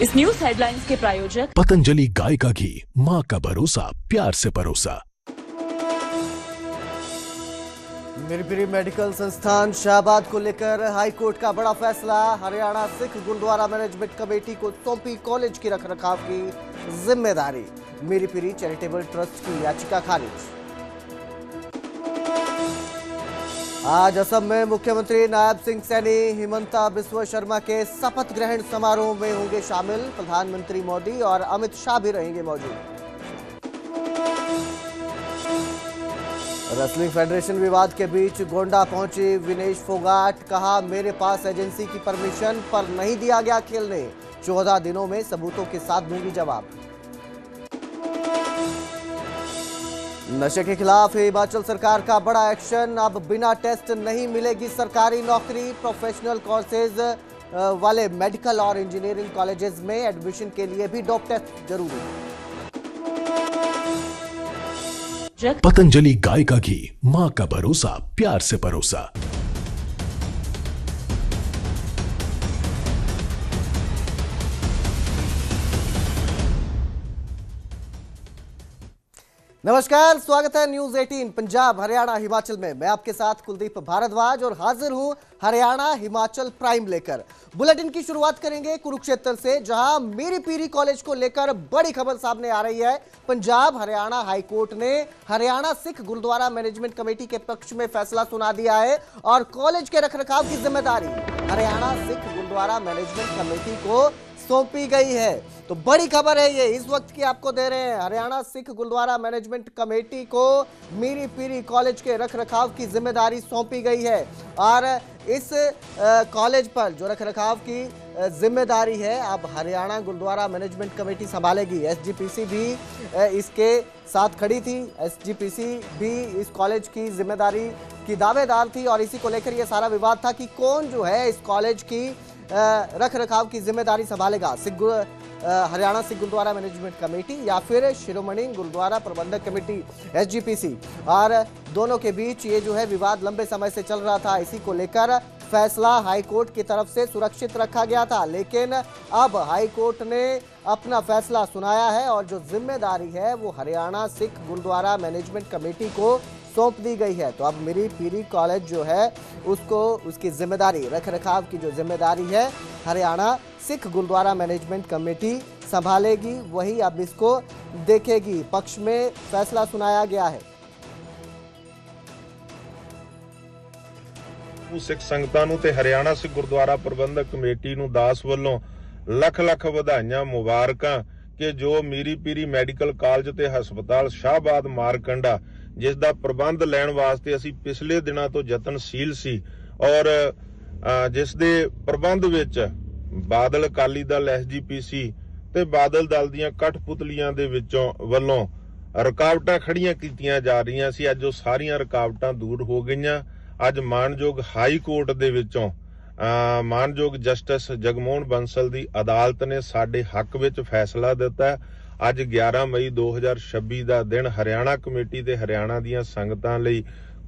इस news headlines के प्रायोजक पतंजलि गाय का घी, माँ का भरोसा, प्यार से परोसा। मीरपुरी मेडिकल संस्थान शाहबाद को लेकर हाईकोर्ट का बड़ा फैसला। हरियाणा सिख गुरुद्वारा मैनेजमेंट कमेटी को सौंपी कॉलेज की रखरखाव की जिम्मेदारी। मीरपुरी चैरिटेबल ट्रस्ट की याचिका खारिज। आज असम में मुख्यमंत्री नायब सिंह सैनी हिमंता बिस्वा शर्मा के शपथ ग्रहण समारोह में होंगे शामिल। प्रधानमंत्री मोदी और अमित शाह भी रहेंगे मौजूद। रेसलिंग फेडरेशन विवाद के बीच गोंडा पहुंची विनेश फोगाट। कहा, मेरे पास एजेंसी की परमिशन पर नहीं दिया गया खेलने। 14 दिनों में सबूतों के साथ दूंगी जवाब। नशे के खिलाफ हिमाचल सरकार का बड़ा एक्शन। अब बिना टेस्ट नहीं मिलेगी सरकारी नौकरी। प्रोफेशनल कोर्सेज वाले मेडिकल और इंजीनियरिंग कॉलेजेस में एडमिशन के लिए भी डोप टेस्ट जरूरी। पतंजलि गाय का घी, माँ का भरोसा, प्यार से परोसा। नमस्कार, स्वागत है न्यूज 18 पंजाब हरियाणा हिमाचल में। मैं आपके साथ कुलदीप भारद्वाज और हाजिर हूं हरियाणा हिमाचल प्राइम लेकर। बुलेटिन की शुरुआत करेंगे कुरुक्षेत्र से, जहां मीरपुरी कॉलेज को लेकर बड़ी खबर सामने आ रही है। पंजाब हरियाणा हाईकोर्ट ने हरियाणा सिख गुरुद्वारा मैनेजमेंट कमेटी के पक्ष में फैसला सुना दिया है और कॉलेज के रखरखाव की जिम्मेदारी हरियाणा सिख गुरुद्वारा मैनेजमेंट कमेटी को सौंपी गई है। तो बड़ी खबर है ये, इस वक्त की आपको दे रहे हैं। हरियाणा सिख गुरुद्वारा मैनेजमेंट कमेटी को मीरपुरी कॉलेज के रखरखाव की जिम्मेदारी सौंपी गई है और इस कॉलेज पर जो रखरखाव की जिम्मेदारी है अब हरियाणा गुरुद्वारा मैनेजमेंट कमेटी संभालेगी। एसजीपीसी भी इसके साथ खड़ी थी। एसजीपीसी भी इस कॉलेज की जिम्मेदारी की दावेदार थी और इसी को लेकर यह सारा विवाद था कि कौन जो है इस कॉलेज की रख रखाव की जिम्मेदारी संभालेगा, हरियाणा सिख गुरुद्वारा मैनेजमेंट कमेटी या फिर शिरोमणि गुरुद्वारा प्रबंधक कमेटी एसजीपीसी। और दोनों के बीच ये जो है विवाद लंबे समय से चल रहा था। इसी को लेकर फैसला हाईकोर्ट की तरफ से सुरक्षित रखा गया था, लेकिन अब हाईकोर्ट ने अपना फैसला सुनाया है और जो जिम्मेदारी है वो हरियाणा सिख गुरुद्वारा मैनेजमेंट कमेटी को सौंप दी गई है। तो अब मीरपुरी कॉलेज जो है उसको उसकी जिम्मेदारी रखरखाव की जो जिम्मेदारी है हरियाणा सिख गुरुद्वारा मैनेजमेंट कमेटी संभालेगी, वही अब इसको देखेगी। पक्ष में फैसला सुनाया गया है। सिख संगतां नूं ते हरियाणा सिख गुरुद्वारा प्रबंधक कमेटी नूं दास ਵੱਲੋਂ ਲੱਖ ਲੱਖ ਵਧਾਈਆਂ ਮੁਬਾਰਕਾਂ ਕਿ ਜੋ ਮੀਰਪੀਰੀ ਮੈਡੀਕਲ ਕਾਲਜ ਤੇ ਹਸਪਤਾਲ ਸ਼ਾਹਬਾਦ ਮਾਰਕੰਡਾ ਜਿਸ ਦਾ ਪ੍ਰਬੰਧ ਲੈਣ ਵਾਸਤੇ ਅਸੀਂ ਪਿਛਲੇ ਦਿਨਾਂ ਤੋਂ ਯਤਨਸ਼ੀਲ ਸੀ ਔਰ ਜਿਸ ਦੇ ਪ੍ਰਬੰਧ ਵਿੱਚ ਬਾਦਲ ਅਕਾਲੀ ਦਲ ਐਸਜੀਪੀਸੀ ਤੇ ਬਾਦਲ ਦਲ ਦੀਆਂ ਕਠਪੁਤਲੀਆਂ ਦੇ ਵਿੱਚੋਂ ਵੱਲੋਂ ਰੁਕਾਵਟਾਂ ਖੜੀਆਂ ਕੀਤੀਆਂ ਜਾ ਰਹੀਆਂ ਸੀ। ਅੱਜ ਉਹ ਸਾਰੀਆਂ ਰੁਕਾਵਟਾਂ ਦੂਰ ਹੋ ਗਈਆਂ। ਅੱਜ ਮਾਨਯੋਗ ਹਾਈ ਕੋਰਟ ਦੇ ਵਿੱਚੋਂ ਮਾਨਯੋਗ ਜਸਟਿਸ ਜਗਮੋਹਨ ਬੰਸਲ ਦੀ ਅਦਾਲਤ ਨੇ ਸਾਡੇ ਹੱਕ ਵਿੱਚ ਫੈਸਲਾ ਦਿੱਤਾ। ਅੱਜ 11 ਮਈ 2026 ਦਾ ਦਿਨ ਹਰਿਆਣਾ ਕਮੇਟੀ ਤੇ ਹਰਿਆਣਾ ਦੀਆਂ ਸੰਗਤਾਂ ਲਈ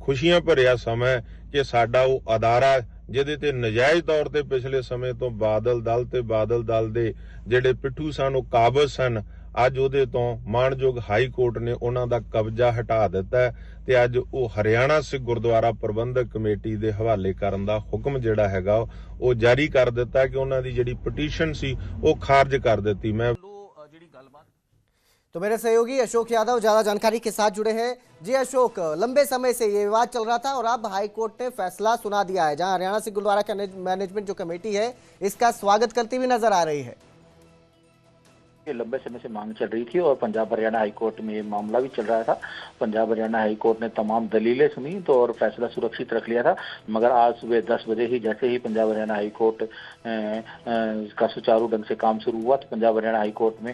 ਖੁਸ਼ੀਆਂ ਭਰਿਆ ਸਮਾਂ ਕਿ ਸਾਡਾ ਉਹ ਅਦਾਰਾ ਜਿਹਦੇ ਤੇ ਨਜਾਇਜ਼ ਤੌਰ ਤੇ ਪਿਛਲੇ ਸਮੇਂ ਤੋਂ ਬਾਦਲ ਦਲ ਤੇ ਬਾਦਲ ਦਲ ਦੇ ਜਿਹੜੇ ਪਿੱਠੂ ਸਨ ਉਹ ਕਾਬਜ਼ ਸਨ, ਅੱਜ ਉਹਦੇ ਤੋਂ ਮਾਨਯੋਗ ਹਾਈ ਕੋਰਟ ਨੇ ਉਹਨਾਂ ਦਾ ਕਬਜ਼ਾ ਹਟਾ ਦਿੱਤਾ ਤੇ ਅੱਜ ਉਹ ਹਰਿਆਣਾ ਸਿੱਖ ਗੁਰਦੁਆਰਾ ਪ੍ਰਬੰਧਕ ਕਮੇਟੀ ਦੇ ਹਵਾਲੇ ਕਰਨ ਦਾ ਹੁਕਮ ਜਿਹੜਾ ਹੈਗਾ ਉਹ ਜਾਰੀ ਕਰ ਦਿੱਤਾ ਕਿ ਉਹਨਾਂ ਦੀ ਜਿਹੜੀ ਪਟੀਸ਼ਨ ਸੀ ਉਹ ਖਾਰਜ ਕਰ ਦਿੱਤੀ। मैं तो मेरे सहयोगी अशोक यादव ज्यादा जानकारी के साथ जुड़े हैं। जी अशोक, लंबे समय से ये विवाद चल रहा था और अब हाईकोर्ट ने फैसला सुना दिया है, जहां हरियाणा सिख गुरुद्वारा का मैनेजमेंट जो कमेटी है इसका स्वागत करती हुई नजर आ रही है। लंबे समय से मांग चल रही थी और पंजाब हरियाणा हाईकोर्ट में ये मामला भी चल रहा था। पंजाब हरियाणा हाईकोर्ट ने तमाम दलीलें सुनी तो और फैसला सुरक्षित रख लिया था, मगर आज सुबह 10 बजे ही जैसे ही पंजाब हरियाणा हाईकोर्ट का सुचारू ढंग से काम शुरू हुआ तो पंजाब हरियाणा हाईकोर्ट में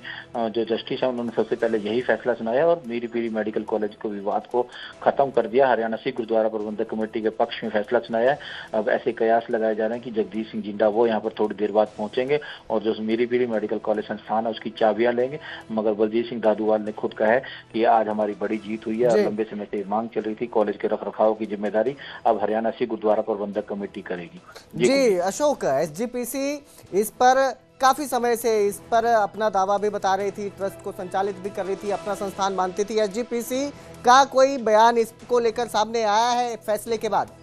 जो जस्टिस है उन्होंने सबसे पहले यही फैसला सुनाया और मीरपीरी मेडिकल कॉलेज को विवाद को खत्म कर दिया। हरियाणा सिख गुरुद्वारा प्रबंधक कमेटी के पक्ष में फैसला सुनाया है। अब ऐसे कयास लगाए जा रहे हैं कि जगदीश सिंह जिंदा वो यहाँ पर थोड़ी देर बाद पहुंचेंगे और जो मीरपीरी मेडिकल कॉलेज संस्थान है उसकी चाबियां लेंगे, मगर बलजीत सिंह दादूवाल ने खुद कहा है कि आज हमारी बड़ी जीत हुई है और लंबे समय से मांग चल रही थी। कॉलेज के रखरखाव की जिम्मेदारी अब हरियाणा सिख गुरुद्वारा प्रबंधक कमेटी करेगी। जी अशोक, एसजीपीसी इस पर काफी समय से इस पर अपना दावा भी बता रही थी, ट्रस्ट को संचालित भी कर रही थी, अपना संस्थान मानती थी। एसजीपीसी का कोई बयान इसको लेकर सामने आया है फैसले के बाद?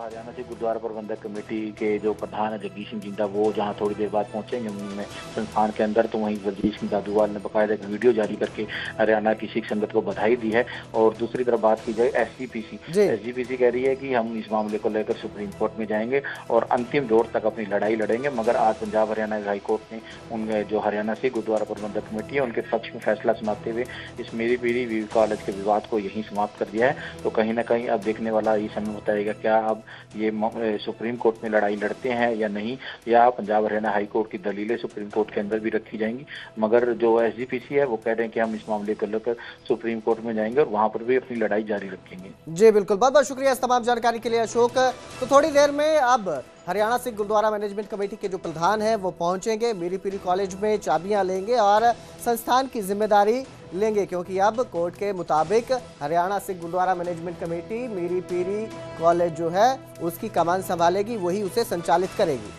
हरियाणा से गुरुद्वारा प्रबंधक कमेटी के जो प्रधान है जगदीश सिंह जिंदा, वो जहां थोड़ी देर बाद पहुंचेंगे में संस्थान के अंदर, तो वहीं जगदीश सिंह दादूवाल ने बकायदा एक वीडियो जारी करके हरियाणा की सिख संगत को बधाई दी है। और दूसरी तरफ बात की जाए एसजीपीसी कह रही है कि हम इस मामले को लेकर सुप्रीम कोर्ट में जाएंगे और अंतिम दौर तक अपनी लड़ाई लड़ेंगे। मगर आज पंजाब हरियाणा हाई कोर्ट ने उनके जो हरियाणा से गुरुद्वारा प्रबंधक कमेटी है उनके पक्ष में फैसला सुनाते हुए इस मीरी पीरी कॉलेज के विवाद को यहीं समाप्त कर दिया है। तो कहीं ना कहीं अब देखने वाला ये समय बताएगा क्या अब ये सुप्रीम कोर्ट में लड़ाई लड़ते हैं या नहीं, या पंजाब हरियाणा हाई कोर्ट की दलीलें सुप्रीम कोर्ट के अंदर भी रखी जाएंगी। मगर जो एसजीपीसी है वो कह रहे हैं कि हम इस मामले को लेकर सुप्रीम कोर्ट में जाएंगे और वहां पर भी अपनी लड़ाई जारी रखेंगे। जी बिल्कुल, बहुत बहुत शुक्रिया इस तमाम जानकारी के लिए अशोक। तो थोड़ी देर में अब हरियाणा सिख गुरुद्वारा मैनेजमेंट कमेटी के जो प्रधान हैं वो पहुंचेंगे, मीरी पीरी कॉलेज में चाबियां लेंगे और संस्थान की जिम्मेदारी लेंगे, क्योंकि अब कोर्ट के मुताबिक हरियाणा सिख गुरुद्वारा मैनेजमेंट कमेटी मीरी पीरी कॉलेज जो है उसकी कमान संभालेगी, वही उसे संचालित करेगी।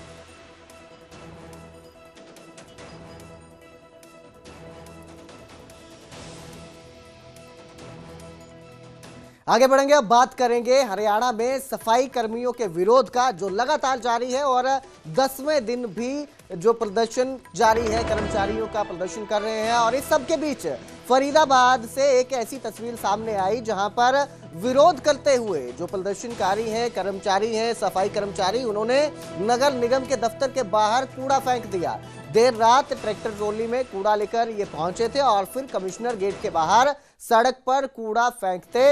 आगे बढ़ेंगे, अब बात करेंगे हरियाणा में सफाई कर्मियों के विरोध का जो लगातार जारी है और 10वें दिन भी जो प्रदर्शन जारी है, कर्मचारियों का प्रदर्शन कर रहे हैं। और इस सब के बीच फरीदाबाद से एक ऐसी तस्वीर सामने आई जहां पर विरोध करते हुए जो प्रदर्शनकारी हैं, कर्मचारी हैं, सफाई कर्मचारी, उन्होंने नगर निगम के दफ्तर के बाहर कूड़ा फेंक दिया। देर रात ट्रैक्टर ट्रॉली में कूड़ा लेकर ये पहुंचे थे और फिर कमिश्नर गेट के बाहर सड़क पर कूड़ा फेंकते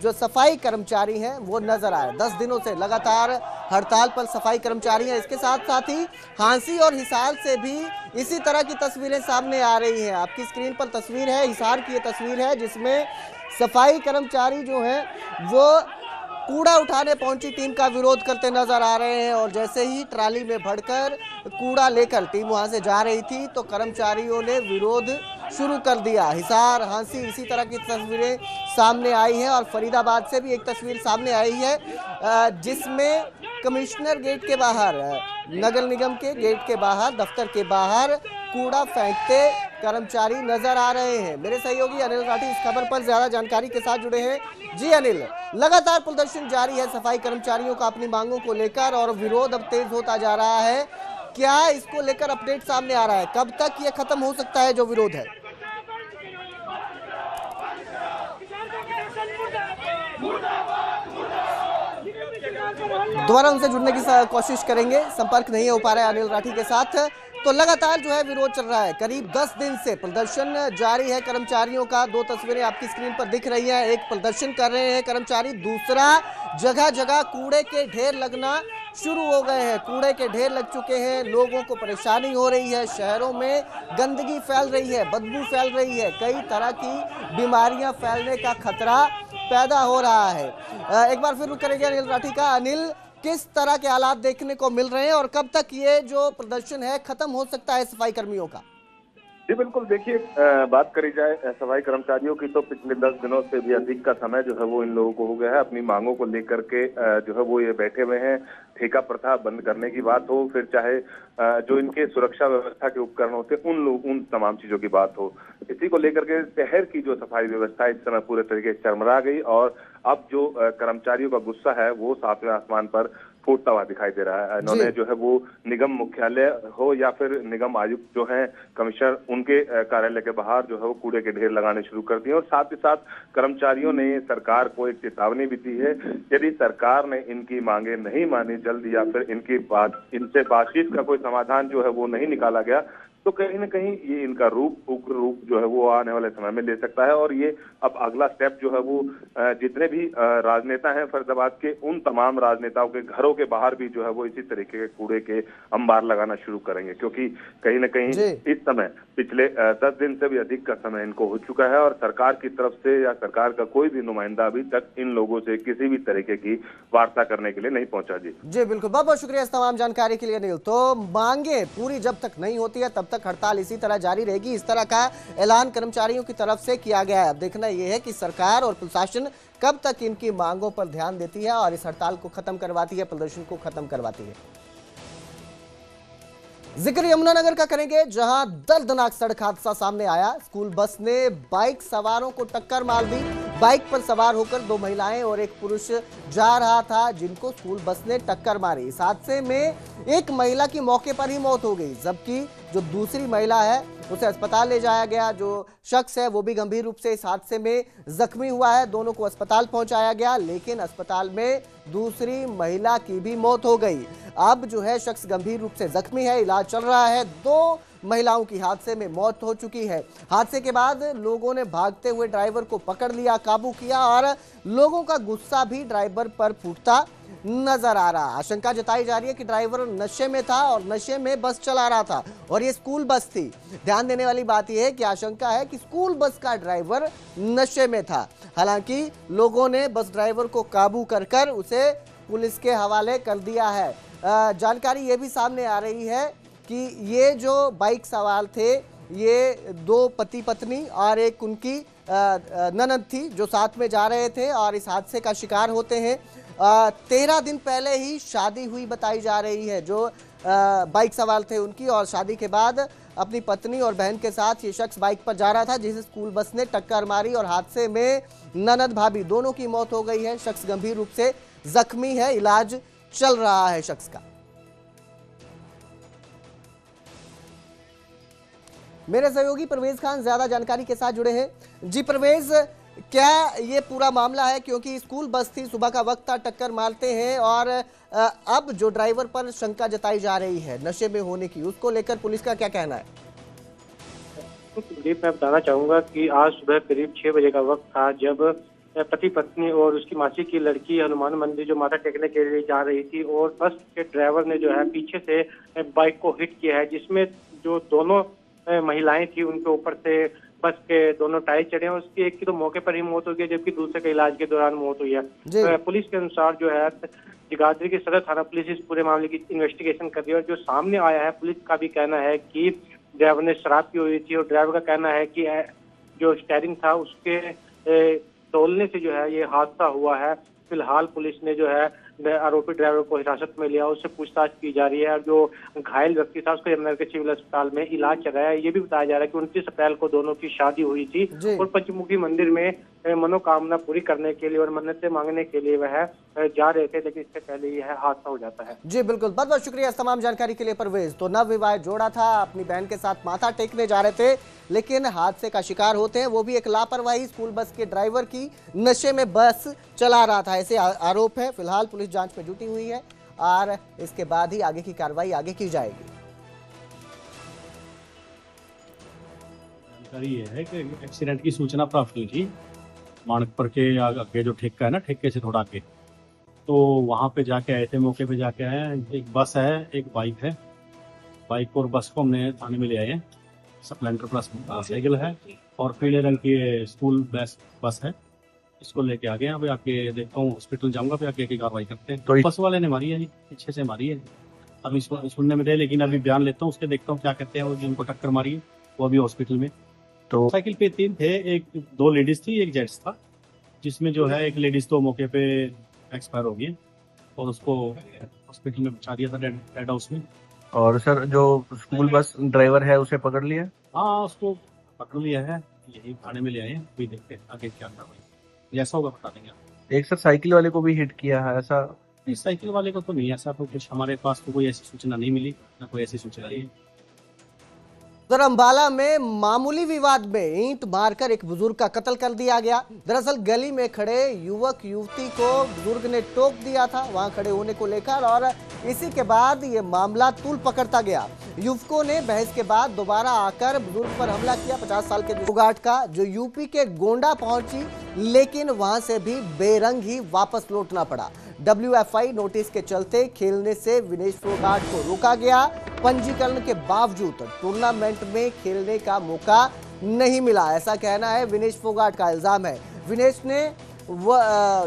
जो सफाई कर्मचारी हैं वो नजर आए। 10 दिनों से लगातार हड़ताल पर सफाई कर्मचारी हैं। इसके साथ साथ ही हांसी और हिसार से भी इसी तरह की तस्वीरें सामने आ रही हैं। आपकी स्क्रीन पर तस्वीर है, हिसार की ये तस्वीर है जिसमें सफाई कर्मचारी जो हैं वो कूड़ा उठाने पहुंची टीम का विरोध करते नजर आ रहे हैं। और जैसे ही ट्राली में भरकर कूड़ा लेकर टीम वहां से जा रही थी तो कर्मचारियों ने विरोध शुरू कर दिया। हिसार, हांसी, इसी तरह की तस्वीरें सामने आई हैं। और फरीदाबाद से भी एक तस्वीर सामने आई है जिसमें कमिश्नर गेट के बाहर, नगर निगम के गेट के बाहर, दफ्तर के बाहर कूड़ा फेंकते कर्मचारी नजर आ रहे हैं। मेरे सहयोगी अनिल राठी इस खबर पर ज्यादा जानकारी के साथ जुड़े हैं। जी अनिल, लगातार प्रदर्शन जारी है सफाई कर्मचारियों का अपनी मांगों को लेकर और विरोध अब तेज होता जा रहा है। क्या इसको लेकर अपडेट सामने आ रहा है? कब तक ये खत्म हो सकता है जो विरोध है? दोबारा उनसे जुड़ने की कोशिश करेंगे, संपर्क नहीं हो पा रहा है अनिल राठी के साथ। तो लगातार जो है विरोध चल रहा है, करीब 10 दिन से प्रदर्शन जारी है कर्मचारियों का। 2 तस्वीरें आपकी स्क्रीन पर दिख रही हैं, एक प्रदर्शन कर रहे हैं कर्मचारी, दूसरा जगह जगह कूड़े के ढेर लगना शुरू हो गए हैं। कूड़े के ढेर लग चुके हैं, लोगों को परेशानी हो रही है, शहरों में गंदगी फैल रही है, बदबू फैल रही है, कई तरह की बीमारियां फैलने का खतरा पैदा हो रहा है। एक बार फिर रुक करेंगे अनिल राठी का। अनिल, किस तरह के हालात देखने को मिल रहे हैं और कब तक ये जो प्रदर्शन है खत्म हो सकता है सफाई कर्मियों का? जी बिल्कुल, देखिए बात करी जाए सफाई कर्मचारियों की तो पिछले 10 दिनों से भी अधिक का समय जो है वो इन लोगों को हो गया है। अपनी मांगों को लेकर के जो है वो ये बैठे हुए हैं। ठेका प्रथा बंद करने की बात हो, फिर चाहे जो इनके सुरक्षा व्यवस्था के उपकरण होते उन तमाम चीजों की बात हो, इसी को लेकर के शहर की जो सफाई व्यवस्था इस समय पूरे तरीके से चरमरा गई। और अब जो कर्मचारियों का गुस्सा है वो सातवें आसमान पर फूटता हुआ दिखाई दे रहा है। इन्होंने जो है वो निगम मुख्यालय हो या फिर निगम आयुक्त जो है कमिश्नर, उनके कार्यालय के बाहर जो है वो कूड़े के ढेर लगाने शुरू कर दिए। और साथ ही साथ कर्मचारियों ने सरकार को एक चेतावनी भी दी है, यदि सरकार ने इनकी मांगे नहीं मानी जल्द या फिर इनसे बातचीत का कोई समाधान जो है वो नहीं निकाला गया तो कहीं ना कहीं ये इनका उग्र रूप जो है वो आने वाले समय में ले सकता है। और ये अब अगला स्टेप जो है वो जितने भी राजनेता हैं फरीदाबाद के, उन तमाम राजनेताओं के घरों के बाहर भी जो है वो इसी तरीके के कूड़े के अंबार लगाना शुरू करेंगे, क्योंकि कहीं ना कहीं इस समय पिछले 10 दिन से भी अधिक का समय इनको हो चुका है और सरकार की तरफ से या सरकार का कोई भी नुमाइंदा अभी तक इन लोगों से किसी भी तरीके की वार्ता करने के लिए नहीं पहुंचा। जी बिल्कुल, बहुत बहुत शुक्रिया इस तमाम जानकारी के लिए अनिल। तो मांगे पूरी जब तक नहीं होती है तब तक हड़ताल इसी तरह जारी रहेगी, इस तरह का ऐलान कर्मचारियों की तरफ से किया गया है। अब देखना यह है कि सरकार और प्रशासन कब तक इनकी मांगों पर ध्यान देती है और इस हड़ताल को खत्म करवाती है, प्रदर्शन को खत्म करवाती है। जिक्र यमुनानगर का करेंगे, जहां दर्दनाक सड़क हादसा सामने आया। स्कूल बस ने बाइक सवारों को टक्कर मार दी। बाइक पर सवार होकर 2 महिलाएं और एक पुरुष जा रहा था, जिनको स्कूल बस ने टक्कर मारी। इस हादसे में एक महिला की मौके पर ही मौत हो गई, जबकि जो दूसरी महिला है उसे अस्पताल ले जाया गया। जो शख्स है वो भी गंभीर रूप से इस हादसे में जख्मी हुआ है। दोनों को अस्पताल पहुंचाया गया, लेकिन अस्पताल में दूसरी महिला की भी मौत हो गई। अब जो है शख्स गंभीर रूप से जख्मी है, इलाज चल रहा है। 2 महिलाओं की हादसे में मौत हो चुकी है। हादसे के बाद लोगों ने भागते हुए ड्राइवर को पकड़ लिया, काबू किया और लोगों का गुस्सा भी ड्राइवर पर फूटता नजर आ रहा। आशंका जताई जा रही है कि ड्राइवर नशे में था और नशे में बस चला रहा था और ये स्कूल बस थी। ध्यान देने वाली बात यह है कि आशंका है कि स्कूल बस का ड्राइवर नशे में था। हालांकि लोगों ने बस ड्राइवर को काबू कर उसे पुलिस के हवाले कर दिया है। जानकारी ये भी सामने आ रही है कि ये जो बाइक सवार थे, ये 2 पति पत्नी और एक उनकी ननद थी जो साथ में जा रहे थे और इस हादसे का शिकार होते हैं। 13 दिन पहले ही शादी हुई बताई जा रही है जो बाइक सवार थे उनकी, और शादी के बाद अपनी पत्नी और बहन के साथ ये शख्स बाइक पर जा रहा था, जिसे स्कूल बस ने टक्कर मारी और हादसे में ननद भाभी दोनों की मौत हो गई है। शख्स गंभीर रूप से जख्मी है, इलाज चल रहा है शख्स का। मेरे सहयोगी परवेज खान ज्यादा जानकारी के साथ जुड़े हैं। जी परवेज, क्या ये पूरा मामला है, क्योंकि स्कूल बस थी, सुबह का वक्त था, टक्कर मारते हैं और अब जो ड्राइवर पर शंका जताई जा रही है नशे में होने की, उसको लेकर पुलिस का क्या कहना है? मैं बताना चाहूंगा कि आज सुबह करीब 6 बजे का वक्त था, जब पति पत्नी और उसकी मासी की लड़की हनुमान मंदिर जो माथा टेकने के लिए जा रही थी और बस के ड्राइवर ने जो है पीछे से बाइक को हिट किया है, जिसमें जो दोनों महिलाएं थी उनके ऊपर से बस के दोनों टायर चढ़े हैं। उसकी एक की तो मौके पर ही मौत हो गई, जबकि दूसरे के इलाज के दौरान मौत हुई है। पुलिस के अनुसार जो है जगाधरी की सदर थाना पुलिस इस पूरे मामले की इन्वेस्टिगेशन कर रही है और जो सामने आया है, पुलिस का भी कहना है कि ड्राइवर ने शराब पी हुई थी और ड्राइवर का कहना है कि जो स्टीयरिंग था उसके तोलने से जो है ये हादसा हुआ है। फिलहाल पुलिस ने जो है आरोपी ड्राइवर को हिरासत में लिया, उससे पूछताछ की जा रही है और जो घायल व्यक्ति था उसको यमुनानगर के सिविल अस्पताल में इलाज चल रहा है। ये भी बताया जा रहा है कि 29 अप्रैल को दोनों की शादी हुई थी और पंचमुखी मंदिर में मनोकामना पूरी करने के लिए और मन्नतें मांगने के लिए वह जा रहे थे, लेकिन इससे पहले यह हादसा हो जाता है। जी बिल्कुल, बहुत बहुत शुक्रिया इस तमाम जानकारी के लिए परवेज। तो नवविवाहित जोड़ा था, अपनी बहन के साथ माथा टेकने जा रहे थे, लेकिन हादसे का शिकार होते हैं, वो भी एक लापरवाही स्कूल बस के ड्राइवर की। नशे में बस चला रहा था, ऐसे आरोप है। फिलहाल पुलिस जांच में जुटी हुई है और इसके बाद ही आगे की कार्रवाई आगे की जाएगी। जानकारी ये है कि एक्सीडेंट की सूचना प्राप्त हुई थी माणकपुर के आगे, जो ठेका है ना, ठेके से थोड़ा आगे, तो वहाँ पे जाके आए थे, मौके पे जाके आए हैं। एक बस है, एक बाइक है। बाइक और बस को हमने थाने में ले आए हैं। स्प्लेंडर प्लस साइकिल है और पीले रंग की स्कूल बस है, इसको लेके आ गए। अभी आके देखता हूँ, हॉस्पिटल जाऊंगा, फिर आगे की कार्रवाई करते हैं। तो बस वाले ने मारी है जी, पीछे से मारी है। अभी इसको सुनने में दे, लेकिन अभी बयान लेता हूँ, उसके देखता हूँ क्या कहते हैं वो जिनको टक्कर मारी है, वो अभी हॉस्पिटल में। तो साइकिल पे 3 थे, 2 लेडीज थी, एक जेंट्स था, जिसमें जो है एक लेडीज तो मौके पे एक्सपायर हो गई और उसको हॉस्पिटल में पहुंचा दिया था, डेड हाउस में। और सर जो स्कूल बस ड्राइवर है उसे पकड़ लिया? हाँ, उसको पकड़ लिया है, यही थाने में ले आए हैं। अभी देखते हैं आगे क्या कार्रवाई जैसा होगा बता देंगे। एक सर साइकिल वाले को भी हिट किया है ऐसा? नहीं, साइकिल वाले को तो नहीं, ऐसा तो कुछ हमारे पास तो कोई ऐसी सूचना नहीं मिली, ना कोई ऐसी सूचना नहीं। उधर अंबाला में मामूली विवाद में ईंट मारकर एक बुजुर्ग का कत्ल कर दिया गया। दरअसल गली में खड़े युवक युवती को बुजुर्ग ने टोक दिया था वहां खड़े होने को लेकर, और इसी के बाद ये मामला तूल पकड़ता गया। युवकों ने बहस के बाद दोबारा आकर बुजुर्ग पर हमला किया। 50 साल के फोगाट का जो यूपी के गोंडा पहुंची, लेकिन वहां से भी बेरंग ही वापस लौटना पड़ा। WFI नोटिस के चलते खेलने से विनेश फोगाट को रोका गया। पंजीकरण के बावजूद टूर्नामेंट में खेलने का मौका नहीं मिला, ऐसा कहना है विनेश फोगाट का इल्जाम है। विनेश ने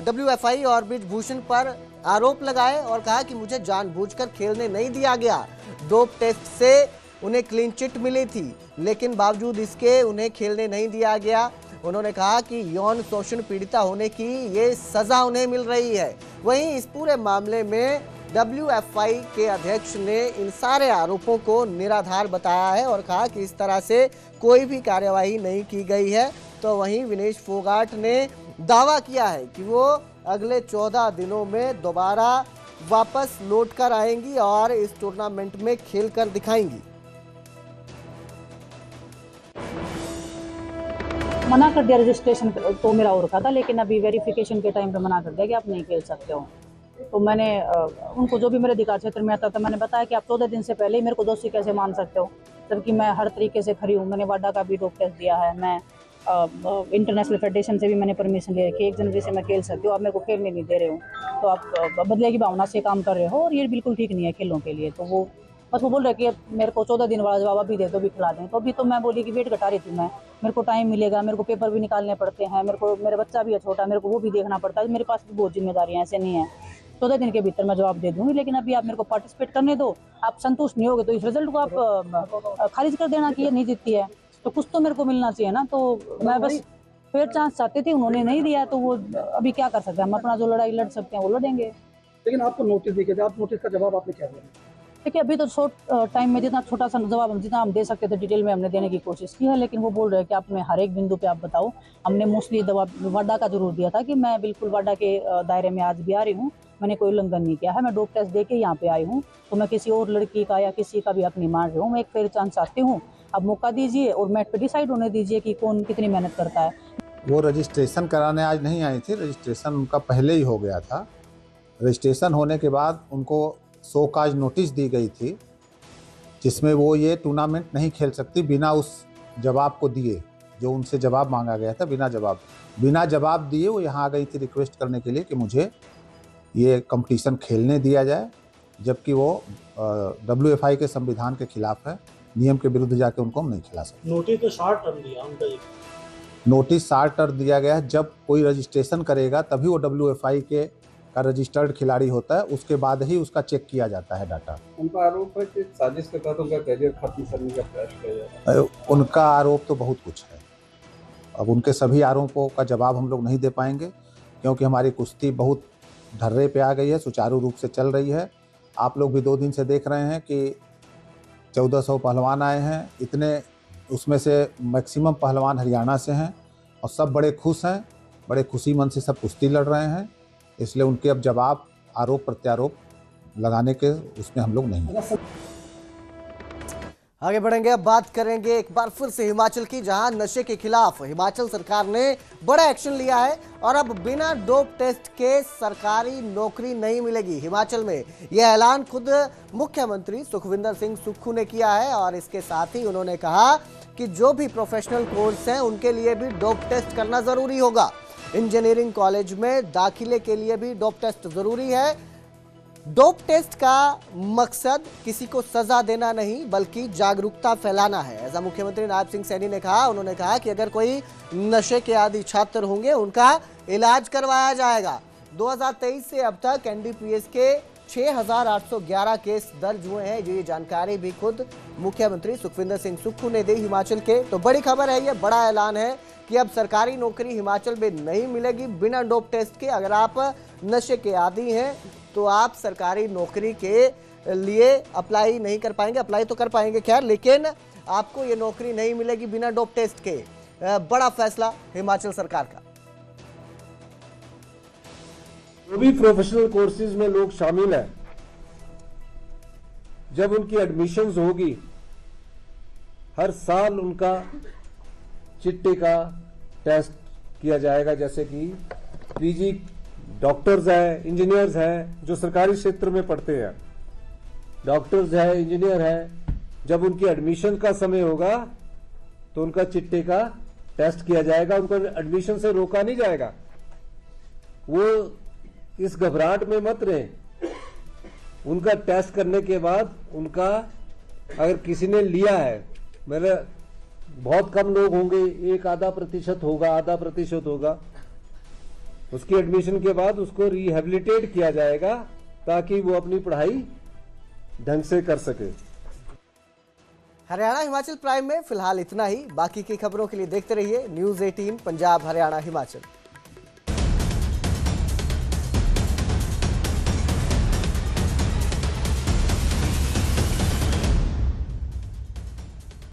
WFI और ब्रिजभूषण पर आरोप लगाए और कहा कि मुझे जानबूझकर खेलने नहीं दिया गया। डोप टेस्ट से उन्हें क्लीन चिट मिली थी, लेकिन बावजूद इसके उन्हें खेलने नहीं दिया गया। उन्होंने कहा कि यौन शोषण पीड़िता होने की ये सजा उन्हें मिल रही है। वहीं इस पूरे मामले में WFI के अध्यक्ष ने इन सारे आरोपों को निराधार बताया है और कहा कि इस तरह से कोई भी कार्यवाही नहीं की गई है। तो वहीं विनेश फोगाट ने दावा किया है कि वो अगले 14 दिनों में दोबारा वापस लौट कर आएंगी और इस टूर्नामेंट में खेलकर दिखाएंगी। मना कर दिया, रजिस्ट्रेशन तो मेरा हो रखा था, लेकिन अभी वेरिफिकेशन के टाइम पे मना कर दिया कि आप नहीं खेल सकते हो। तो मैंने उनको जो भी मेरे अधिकार क्षेत्र में आता था मैंने बताया कि आप 14 दिन से पहले ही मेरे को दोषी कैसे मान सकते हो, जबकि मैं हर तरीके से खड़ी हूँ। मैंने वाडा का भी डोप टेस्ट दिया है, मैं इंटरनेशनल फेडरेशन से भी मैंने परमिशन ले रखी है, 1 जनवरी से मैं खेल सकती हूँ। आप मेरे को खेलने नहीं दे रहे हो, तो आप बदले की भावना से काम कर रहे हो और ये बिल्कुल ठीक नहीं है खेलों के लिए। तो वो बस वो बोल रहे कि मेरे को 14 दिन वाला जवाब अभी दे दो, भी खिला दें। तो अभी तो मैं बोली कि वेट घटा रही थी मैं, मेरे को टाइम मिलेगा, मेरे को पेपर भी निकालने पड़ते हैं, मेरा बच्चा भी है छोटा, मेरे को वो भी देखना पड़ता है, मेरे पास भी बहुत जिम्मेदारियाँ ऐसे नहीं है। 14 दिन के भीतर मैं जवाब दे दूंगी, लेकिन अभी आप मेरे को पार्टिसिपेट करने दो। आप संतुष्ट नहीं होगे तो इस रिजल्ट को आप खारिज कर देना कि ये नहीं जीतती है, तो कुछ तो मेरे को मिलना चाहिए ना। तो मैं बस फेयर चांस चाहती थी, उन्होंने नहीं दिया, तो वो अभी क्या कर सकते हैं, हम अपना जो लड़ाई लड़ सकते हैं वो लड़ेंगे। लेकिन आपको नोटिस दिए थे, आप नोटिस का जवाब आपने क्या दिया? देखिए अभी तो शॉर्ट टाइम में जितना छोटा सा जवाब जितना हम दे सकते थे डिटेल में हमने देने की कोशिश की है, लेकिन वो बोल रहे हैं कि आप में हर एक बिंदु पे आप बताओ। हमने मोस्टली वाडा का जरूर दिया था कि मैं बिल्कुल वाडा के दायरे में आज भी आ रही हूँ, मैंने कोई उल्लंघन नहीं किया है, मैं डोप टेस्ट दे के यहाँ पे आई हूँ, तो मैं किसी और लड़की का या किसी का भी हक नहीं मान रही हूँ। मैं एक फेयर चांस चाहती हूँ, अब मौका दीजिए और मैच पे डिसाइड होने दीजिए कि कौन कितनी मेहनत करता है। वो रजिस्ट्रेशन कराने आज नहीं आई थी, रजिस्ट्रेशन उनका पहले ही हो गया था। रजिस्ट्रेशन होने के बाद उनको शोकाज नोटिस दी गई थी, जिसमें वो ये टूर्नामेंट नहीं खेल सकती बिना उस जवाब को दिए, जो उनसे जवाब मांगा गया था। बिना जवाब दिए वो यहाँ आ गई थी रिक्वेस्ट करने के लिए कि मुझे ये कंपटीशन खेलने दिया जाए, जबकि वो WFI के संविधान के खिलाफ है, नियम के विरुद्ध जाके उनको हम नहीं खिला सकते। नोटिस तो शॉर्ट टर्म दिया उनका, नोटिस शॉर्ट टर्म दिया गया है। जब कोई रजिस्ट्रेशन करेगा तभी वो WFI का रजिस्टर्ड खिलाड़ी होता है, उसके बाद ही उसका चेक किया जाता है डाटा। उनका आरोप है कि साजिश के तहत उनका करियर खत्म करने का प्रयास किया जा रहा है। उनका आरोप तो बहुत कुछ है, अब उनके सभी आरोपों का जवाब हम लोग नहीं दे पाएंगे, क्योंकि हमारी कुश्ती बहुत ढर्रे पे आ गई है, सुचारू रूप से चल रही है। आप लोग भी 2 दिन से देख रहे हैं कि 1400 पहलवान आए हैं, इतने उसमें से मैक्सिमम पहलवान हरियाणा से हैं और सब बड़े खुश हैं, बड़े खुशी मन से सब कुश्ती लड़ रहे हैं। इसलिए उनके अब जवाब आरोप प्रत्यारोप लगाने के उसमें हम लोग नहीं। आगे बढ़ेंगे, अब बात करेंगे एक बार फिर से हिमाचल की, जहां नशे के खिलाफ हिमाचल सरकार ने बड़ा एक्शन लिया है और अब बिना डोप टेस्ट के सरकारी नौकरी नहीं मिलेगी हिमाचल में। यह ऐलान खुद मुख्यमंत्री सुखविंदर सिंह सुक्खू ने किया है और इसके साथ ही उन्होंने कहा कि जो भी प्रोफेशनल कोर्स हैं उनके लिए भी डोप टेस्ट करना जरूरी होगा। इंजीनियरिंग कॉलेज में दाखिले के लिए भी डोप टेस्ट जरूरी है। डोप टेस्ट का मकसद किसी को सजा देना नहीं बल्कि जागरूकता फैलाना है, ऐसा मुख्यमंत्री नायब सिंह सैनी ने कहा। उन्होंने कहा कि अगर कोई नशे के आदी छात्र होंगे उनका इलाज करवाया जाएगा। 2023 से अब तक NDPS के 6,811 केस दर्ज हुए हैं। ये जानकारी भी खुद मुख्यमंत्री सुखविंदर सिंह सुक्खू ने दी हिमाचल के। तो बड़ी खबर है, ये बड़ा ऐलान है कि अब सरकारी नौकरी हिमाचल में नहीं मिलेगी बिना डोप टेस्ट के। अगर आप नशे के आदी हैं तो आप सरकारी नौकरी के लिए अप्लाई नहीं कर पाएंगे, अप्लाई तो कर पाएंगे खैर, लेकिन आपको ये नौकरी नहीं मिलेगी बिना डोप टेस्ट के। बड़ा फैसला हिमाचल सरकार का। जो भी प्रोफेशनल कोर्सेज में लोग शामिल हैं, जब उनकी एडमिशन्स होगी हर साल उनका चिट्टे का टेस्ट किया जाएगा। जैसे कि पीजी डॉक्टर्स हैं, इंजीनियर्स हैं, जो सरकारी क्षेत्र में पढ़ते हैं, डॉक्टर्स हैं, इंजीनियर हैं, जब उनकी एडमिशन का समय होगा तो उनका चिट्टे का टेस्ट किया जाएगा। उनको एडमिशन से रोका नहीं जाएगा। वो इस घबराहट में मत रहे। उनका टेस्ट करने के बाद उनका अगर किसी ने लिया है, मेरे बहुत कम लोग होंगे, 1-आधा% होगा, 0.5% होगा, उसकी एडमिशन के बाद उसको रिहेबिलिटेट किया जाएगा ताकि वो अपनी पढ़ाई ढंग से कर सके। हरियाणा हिमाचल प्राइम में फिलहाल इतना ही। बाकी की खबरों के लिए देखते रहिए News 18 पंजाब हरियाणा हिमाचल।